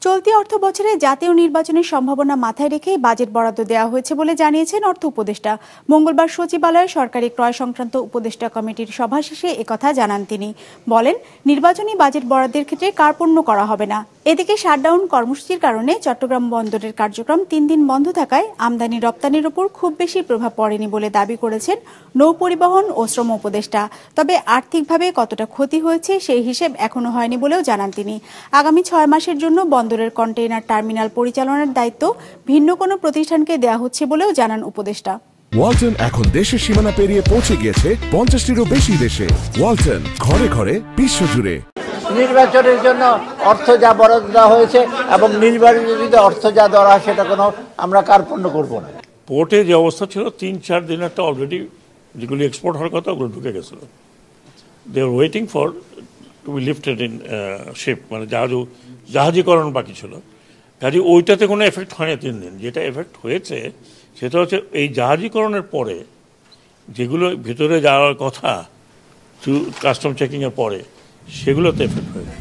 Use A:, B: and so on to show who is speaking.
A: চলতি অর্থ বছরে জাতীয় নির্বাচনের সম্ভাবনা মাথায় রেখেই বাজেট বরাদ্দ দেওয়া হয়েছে বলে জানিয়েছেন অর্থ উপদেষ্টা। মঙ্গলবার সচিবালয়ে সরকারি ক্রয় সংক্রান্ত উপদেষ্টা কমিটির সভা শেষে একথা জানান তিনি। বলেন, নির্বাচনী বাজেট বরাদ্দের ক্ষেত্রে কার্পণ্য করা হবে না। এদিকে শাটডাউন কর্মসূচির কারণে চট্টগ্রাম বন্দরের কার্যক্রম 3 দিন বন্ধ থাকায় আমদানি রপ্তানির উপর খুব বেশি প্রভাব পড়েনি বলে দাবি করেছেন নৌ পরিবহন ও শ্রম উপদেষ্টা। তবে আর্থিকভাবে কতটা ক্ষতি হয়েছে সেই হিসেব এখনো হয়নি বলেও জানান তিনি। আগামী 6 মাসের জন্য বন্দরের কন্টেইনার টার্মিনাল পরিচালনার দায়িত্ব ভিন্ন কোনো প্রতিষ্ঠানকে দেওয়া হচ্ছে বলেও জানান উপদেষ্টা।
B: ওয়ালটন এখন দেশের সীমানা পেরিয়ে পৌঁছে গিয়েছে 50টিরও বেশি দেশে। ওয়ালটন, ঘরে ঘরে বিশ্বজুড়ে।
C: নির্বাচনের জন্য অর্থ যা বরাদ্দ দেওয়া হয়েছে এবং নির্বাচনে অর্থ যা দেওয়া হয় সেটা কোনো আমরা কার্পণ্য করব না।
D: পোর্টে যে অবস্থা ছিল 3-4 দিন একটা অলরেডি যেগুলি এক্সপোর্ট হওয়ার কথা ওগুলো ঢুকে গেছিল। They are waiting for to be lifted in ship, মানে জাহাজীকরণ বাকি ছিল। কাজে ওইটাতে কোনো এফেক্ট হয়নি 3 দিন। যেটা এফেক্ট হয়েছে সেটা হচ্ছে এই জাহাজীকরণের পরে যেগুলো ভিতরে যাওয়ার কথা কাস্টম চেকিংয়ের পরে সেগুলোতে এফেক্ট হয়েছে।